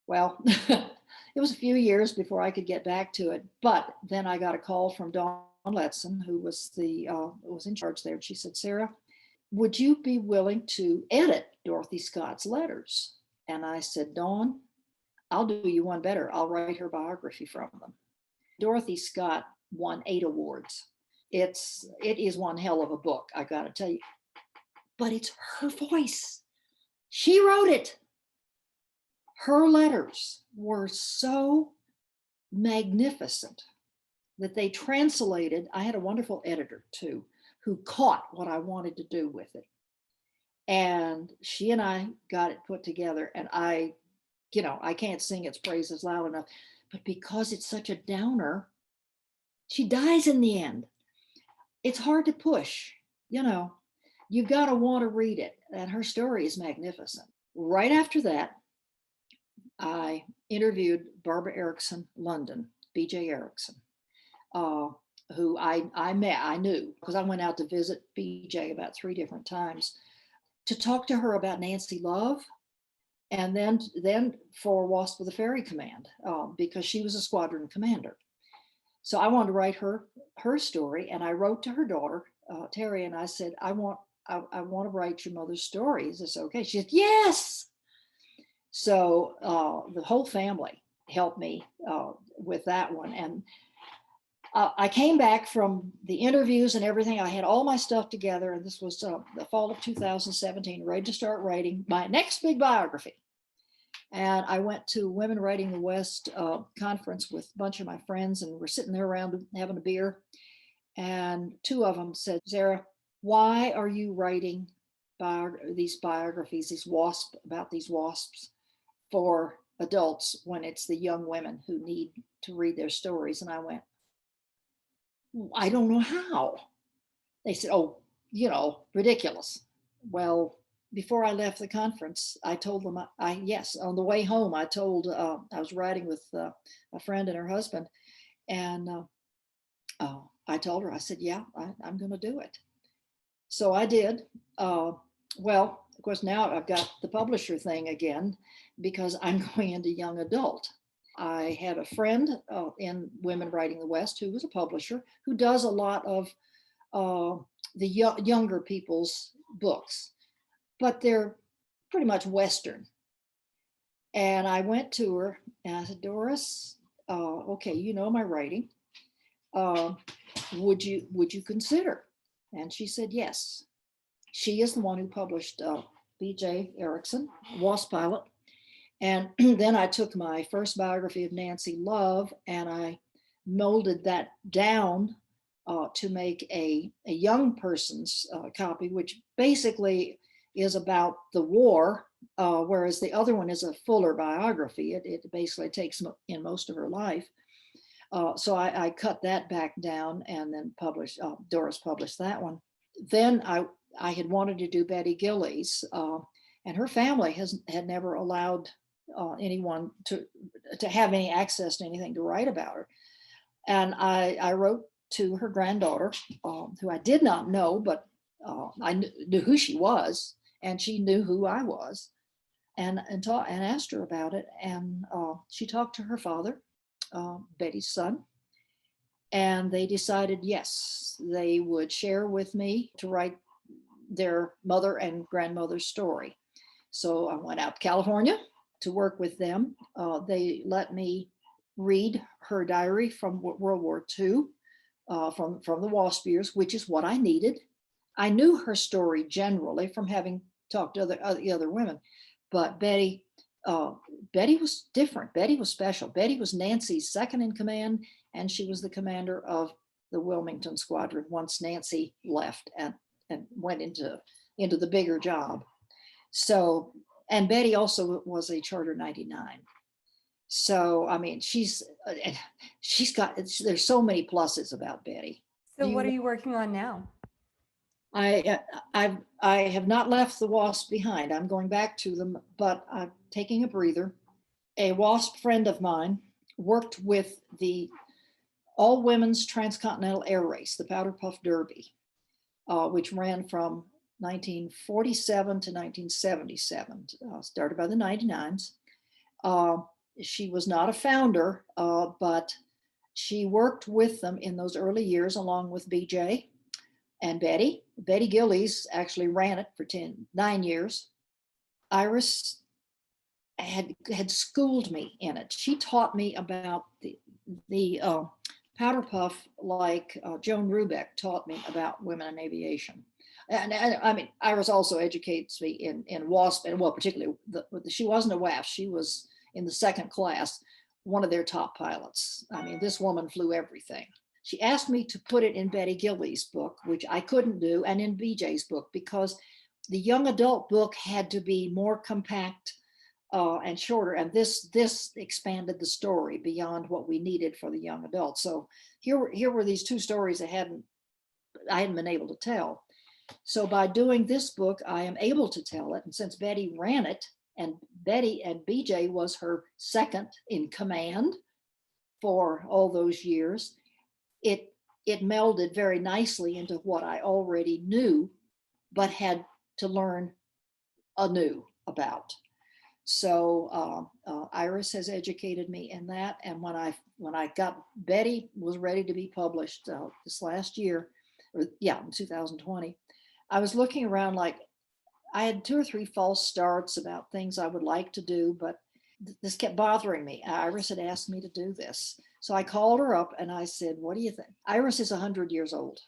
Well, it was a few years before I could get back to it, but then I got a call from Dawn Letson, who was was in charge there. She said, Sarah, would you be willing to edit Dorothy Scott's letters? And I said, Dawn, I'll do you one better. I'll write her biography from them. Dorothy Scott won 8 awards. It is one hell of a book, I got to tell you. But it's her voice. She wrote it. Her letters were so magnificent that they translated. I had a wonderful editor too, who caught what I wanted to do with it. And she and I got it put together, and I can't sing its praises loud enough, but because it's such a downer, she dies in the end. It's hard to push, you've got to want to read it. And her story is magnificent. Right after that, I interviewed Barbara Erickson London, BJ Erickson, who I knew because I went out to visit BJ about 3 different times to talk to her about Nancy Love, and then for Wasp of the Ferry Command, because she was a squadron commander. So I wanted to write her story, and I wrote to her daughter, Terry, and I said, I want to write your mother's story. Is this okay? She said, yes. So the whole family helped me with that one. And I came back from the interviews and everything. I had all my stuff together, and this was the fall of 2017, ready to start writing my next big biography. And I went to Women Writing the West conference with a bunch of my friends, and we're sitting there around having a beer. And 2 of them said, Sarah, why are you writing these biographies, about these wasps for adults when it's the young women who need to read their stories? And I went, I don't know how. They said, oh, ridiculous. Well, before I left the conference, I told them, yes, on the way home, I told, I was riding with a friend and her husband, and I told her, I said, yeah, I'm going to do it. So I did. Well, of course, now I've got the publisher thing again, because I'm going into young adult. I had a friend in Women Writing the West who was a publisher who does a lot of the younger people's books, but they're pretty much Western. And I went to her and I said, Doris, okay, my writing. Would you consider? And she said yes. She is the one who published BJ Erickson, Wasp Pilot. And then I took my first biography of Nancy Love and I molded that down to make a young person's copy, which basically is about the war, whereas the other one is a fuller biography. It basically takes in most of her life. So I cut that back down and then Doris published that one. Then I had wanted to do Betty Gillies, and her family had never allowed anyone to have any access to anything to write about her. And I wrote to her granddaughter, who I did not know, but I knew who she was, and she knew who I was, and asked her about it. And she talked to her father, Betty's son, and they decided, yes, they would share with me to write their mother and grandmother's story. So I went out to California to work with them. They let me read her diary from World War II, from the Wasp years, which is what I needed. I knew her story generally from having talked to the other women, but Betty was different. Betty was special. Betty was Nancy's second in command, and she was the commander of the Wilmington Squadron once Nancy left and went into the bigger job. So, and Betty also was a Charter 99. So, I mean, she's got, there's so many pluses about Betty. So what are you working on now? I have not left the Wasp behind. I'm going back to them, but I'm taking a breather. A Wasp friend of mine worked with the all women's transcontinental air race, the Powder Puff Derby, which ran from 1947 to 1977, started by the 99s. She was not a founder, but she worked with them in those early years, along with BJ and Betty. Betty Gillies actually ran it for 9 years. Iris had schooled me in it. She taught me about the powder puff, like Joan Rubeck taught me about women in aviation. And I mean, Iris also educates me in Wasp, and well, particularly she wasn't a Wafs. She was in the second class, one of their top pilots. I mean, this woman flew everything. She asked me to put it in Betty Gillies' book, which I couldn't do, and in BJ's book, because the young adult book had to be more compact and shorter. And this expanded the story beyond what we needed for the young adult. So here were these two stories I hadn't been able to tell. So by doing this book, I am able to tell it. And since Betty ran it, and Betty and BJ was her second in command for all those years, it melded very nicely into what I already knew, but had to learn anew about. So Iris has educated me in that. And when I got Betty was ready to be published this last year, in 2020, I was looking around, like I had 2 or 3 false starts about things I would like to do, but this kept bothering me. Iris had asked me to do this. So I called her up and I said, what do you think? Iris is 100 years old.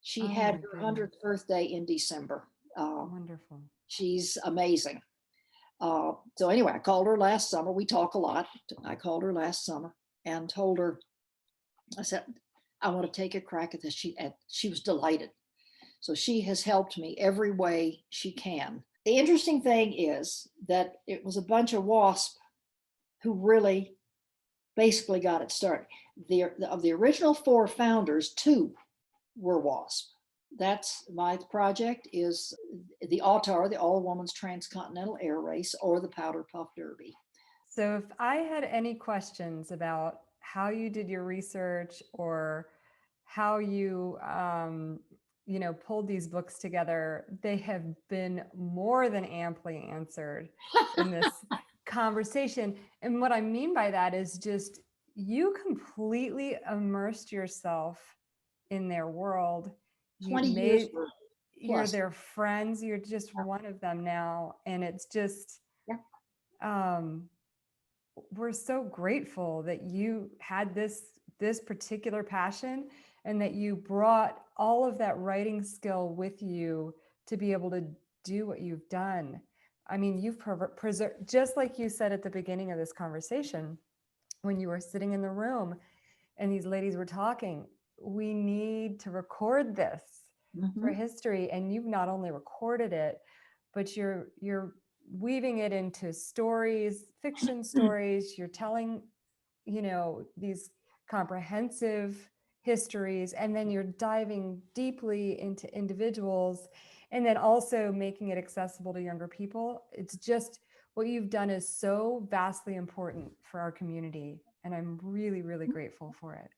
She had her 100th birthday in December. Wonderful. She's amazing. So anyway, I called her last summer. We talk a lot. I called her last summer and told her, I said, I want to take a crack at this. She was delighted. So she has helped me every way she can. The interesting thing is that it was a bunch of Wasp who really basically got it started. Of the original 4 founders, 2 were Wasp. That's my project, is the AUTAR, the All Women's Transcontinental Air Race, or the Powder Puff Derby. So if I had any questions about how you did your research or how you pulled these books together, they have been more than amply answered in this conversation. And what I mean by that is just you completely immersed yourself in their world. 20 years. You're their friends. You're just one of them now. And it's just, we're so grateful that you had this particular passion and that you brought all of that writing skill with you to be able to do what you've done. I mean, you've preserved, just like you said at the beginning of this conversation, when you were sitting in the room and these ladies were talking, we need to record this for history. And you've not only recorded it, but you're weaving it into stories, fiction stories. You're telling, these comprehensive histories, and then you're diving deeply into individuals, and then also making it accessible to younger people. It's just, what you've done is so vastly important for our community, and I'm really, really grateful for it.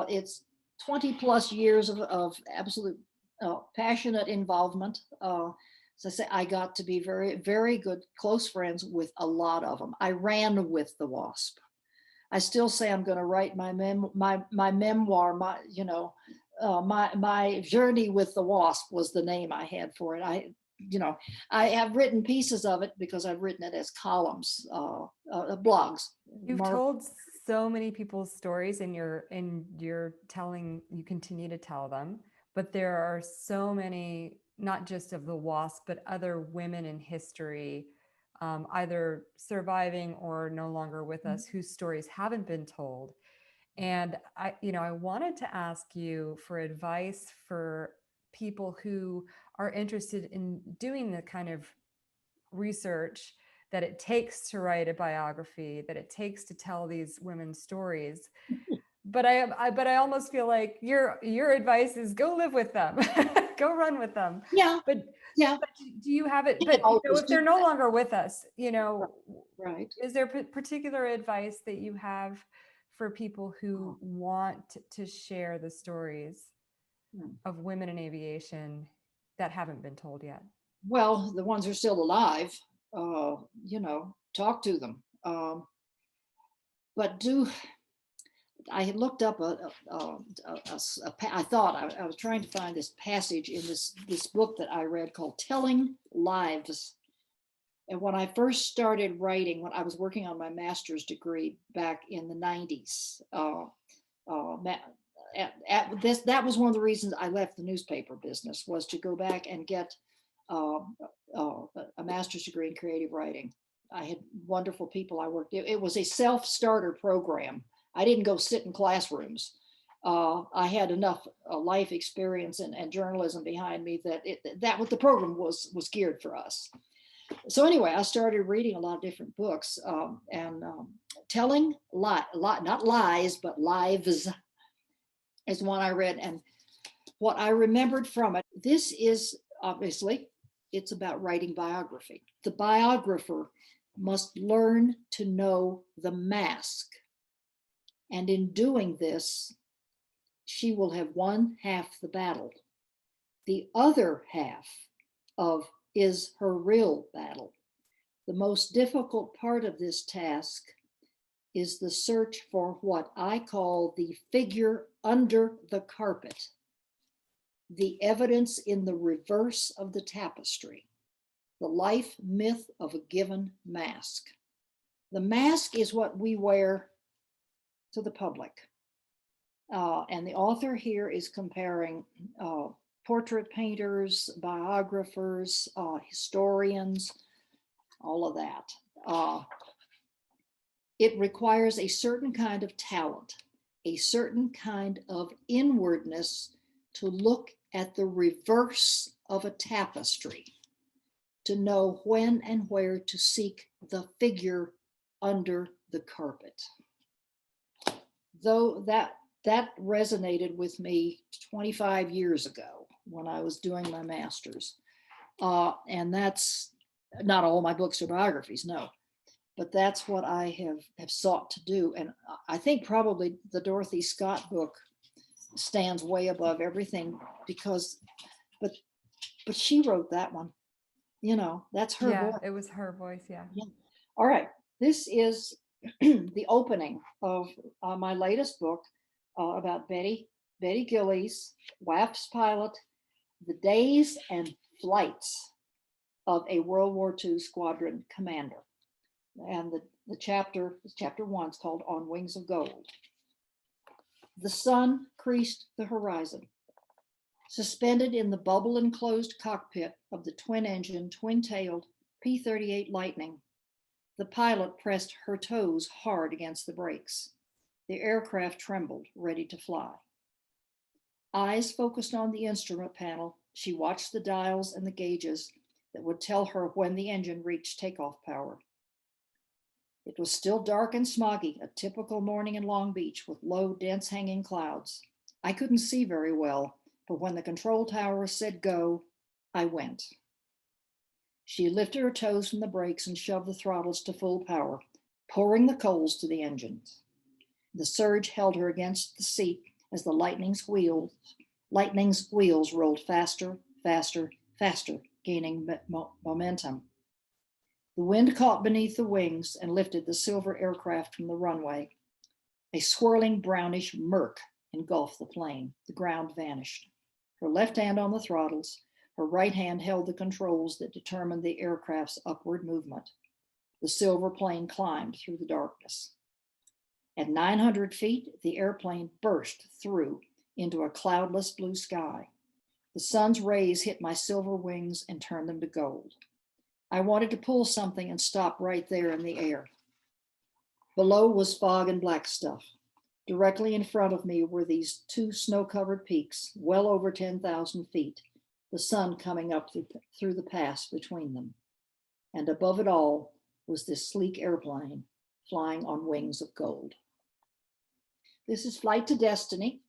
It's 20 plus years of absolute passionate involvement. As I say, I got to be very, very good, close friends with a lot of them. I ran with the Wasp. I still say I'm going to write my memoir. My journey with the Wasp was the name I had for it. I have written pieces of it because I've written it as columns, blogs. You've told so many people's stories in your telling, you continue to tell them, but there are so many, not just of the Wasp, but other women in history, either surviving or no longer with us, whose stories haven't been told. And I wanted to ask you for advice for people who are interested in doing the kind of research that it takes to write a biography, that it takes to tell these women's stories. But I almost feel like your advice is go live with them, go run with them. Yeah. But Yeah. but do you have it? But if they're no longer with us, right. Is there particular advice that you have for people who want to share the stories of women in aviation that haven't been told yet? Well, the ones who are still alive, talk to them. But I had looked up I thought I was trying to find this passage in this book that I read called Telling Lives. And when I first started writing, when I was working on my master's degree back in the 90s, that was one of the reasons I left the newspaper business, was to go back and get a master's degree in creative writing. I had wonderful people I worked with. It was a self-starter program. I didn't go sit in classrooms. I had enough life experience and journalism behind me that what the program was geared for us. So anyway, I started reading a lot of different books, and Telling not lies, but lives is one I read. And what I remembered from it, this is obviously, it's about writing biography. The biographer must learn to know the mask. And in doing this, she will have won half the battle. The other half is her real battle. The most difficult part of this task is the search for what I call the figure under the carpet, the evidence in the reverse of the tapestry, the life myth of a given mask. The mask is what we wear to the public. And the author here is comparing portrait painters, biographers, historians, all of that. It requires a certain kind of talent, a certain kind of inwardness to look at the reverse of a tapestry, to know when and where to seek the figure under the carpet. Though that resonated with me 25 years ago when I was doing my master's. And that's not all my books are biographies, no. But that's what I have sought to do. And I think probably the Dorothy Scott book stands way above everything because, but she wrote that one. That's her voice. It was her voice, yeah. All right, this is the opening of my latest book about Betty Gillies, Wafs pilot, the days and flights of a World War II squadron commander. And the chapter 1 is called On Wings of Gold. The sun creased the horizon. Suspended in the bubble-enclosed cockpit of the twin-engine, twin-tailed P-38 Lightning, the pilot pressed her toes hard against the brakes. The aircraft trembled, ready to fly. Eyes focused on the instrument panel, she watched the dials and the gauges that would tell her when the engine reached takeoff power. It was still dark and smoggy, a typical morning in Long Beach with low, dense hanging clouds. I couldn't see very well, but when the control tower said go, I went. She lifted her toes from the brakes and shoved the throttles to full power, pouring the coals to the engines. The surge held her against the seat as the Lightning's wheels rolled faster, faster, faster, gaining momentum. The wind caught beneath the wings and lifted the silver aircraft from the runway. A swirling brownish murk engulfed the plane. The ground vanished. Her left hand on the throttles, Her right hand held the controls that determined the aircraft's upward movement. The silver plane climbed through the darkness. At 900 feet, the airplane burst through into a cloudless blue sky. The sun's rays hit my silver wings and turned them to gold. I wanted to pull something and stop right there in the air. Below was fog and black stuff. Directly in front of me were these two snow-covered peaks, well over 10,000 feet, the sun coming up through the pass between them. And above it all was this sleek airplane flying on wings of gold. This is Flight to Destiny.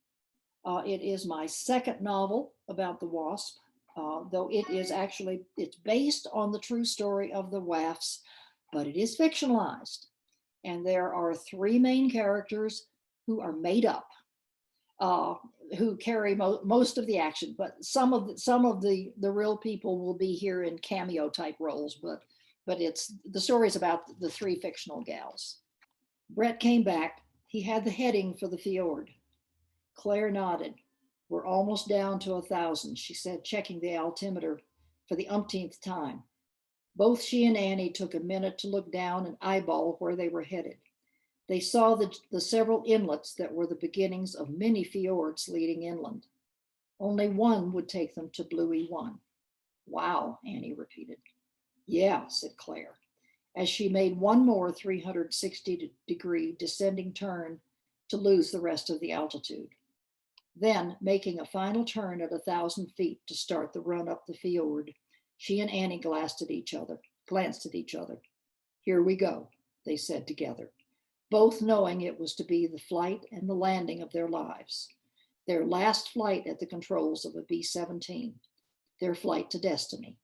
It is my second novel about the Wasp, though it's based on the true story of the Wafs, but it is fictionalized. And there are three main characters who are made up, who carry most of the action, but some of the real people will be here in cameo type roles, but it's the story is about the three fictional gals. Brett came back. He had the heading for the fjord. Claire nodded. We're almost down to 1,000, she said, checking the altimeter for the umpteenth time. Both she and Annie took a minute to look down and eyeball where they were headed. They saw the several inlets that were the beginnings of many fjords leading inland. Only one would take them to Wwii 1. Wow, Annie repeated. Yeah, said Claire, as she made one more 360-degree descending turn to lose the rest of the altitude. Then, making a final turn at 1,000 feet to start the run up the fjord, she and Annie glanced at each other. Here we go, they said together, both knowing it was to be the flight and the landing of their lives. Their last flight at the controls of a B-17, their flight to destiny.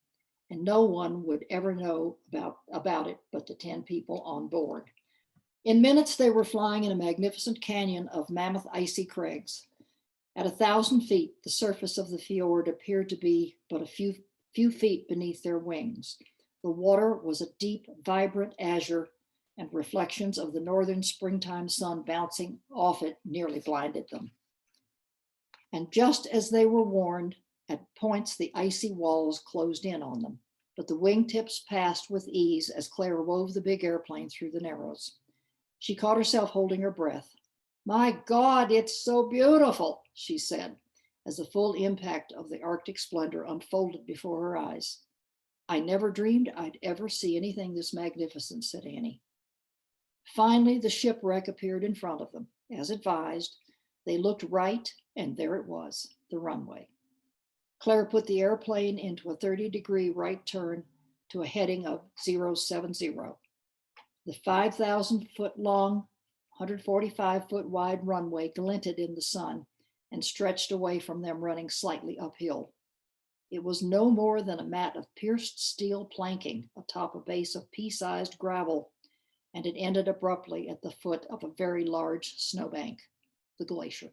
And no one would ever know about it but the 10 people on board. In minutes, they were flying in a magnificent canyon of mammoth icy crags. At 1,000 feet, the surface of the fjord appeared to be but a few feet beneath their wings. The water was a deep, vibrant azure, and reflections of the northern springtime sun bouncing off it nearly blinded them. And just as they were warned, at points the icy walls closed in on them, but the wingtips passed with ease as Claire wove the big airplane through the narrows. She caught herself holding her breath. My God, it's so beautiful, she said, as the full impact of the Arctic splendor unfolded before her eyes. I never dreamed I'd ever see anything this magnificent, said Annie. Finally, the shipwreck appeared in front of them. As advised, they looked right, and there it was, the runway. Claire put the airplane into a 30-degree right turn to a heading of 070. The 5,000-foot long, 145-foot wide runway glinted in the sun and stretched away from them, running slightly uphill. It was no more than a mat of pierced steel planking atop a base of pea-sized gravel, and it ended abruptly at the foot of a very large snowbank, the glacier.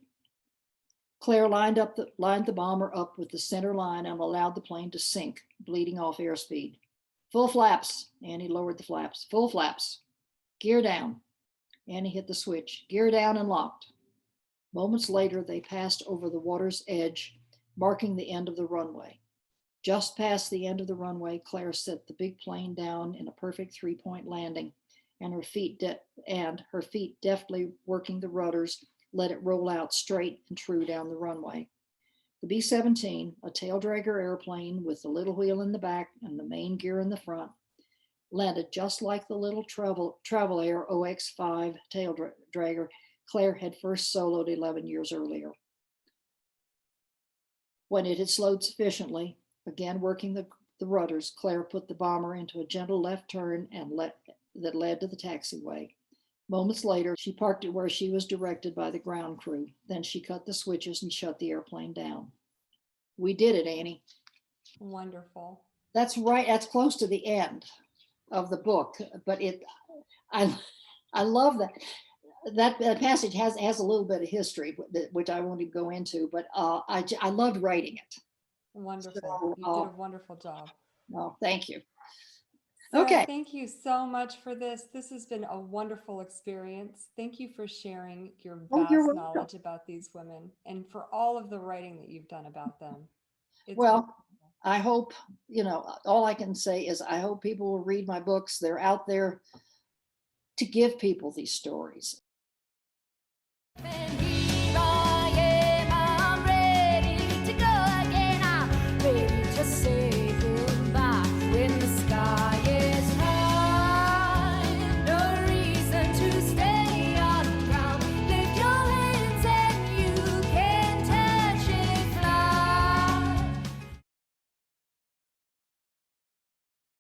Claire lined the bomber up with the center line and allowed the plane to sink, bleeding off airspeed. Full flaps. Annie lowered the flaps. Full flaps. Gear down. Annie hit the switch. Gear down and locked. Moments later, they passed over the water's edge, marking the end of the runway. Just past the end of the runway, Claire set the big plane down in a perfect three-point landing, and her feet deftly working the rudders, let it roll out straight and true down the runway. The B-17, a tail dragger airplane with the little wheel in the back and the main gear in the front, landed just like the little Travel Air OX-5 tail dragger Claire had first soloed 11 years earlier. When it had slowed sufficiently, again working the rudders, Claire put the bomber into a gentle left turn that led to the taxiway. Moments later, she parked it where she was directed by the ground crew. Then she cut the switches and shut the airplane down. We did it, Annie. Wonderful. That's right. That's close to the end of the book, but I love that. That passage has a little bit of history, which I won't even go into, but I loved writing it. Wonderful. So, You did a wonderful job. No, thank you. Sarah, Okay. thank you so much for this. This has been a wonderful experience. Thank you for sharing your Oh, you're vast welcome. knowledge about these women and for all of the writing that you've done about them. It's Well, I hope, all I can say is I hope people will read my books. They're out there to give people these stories.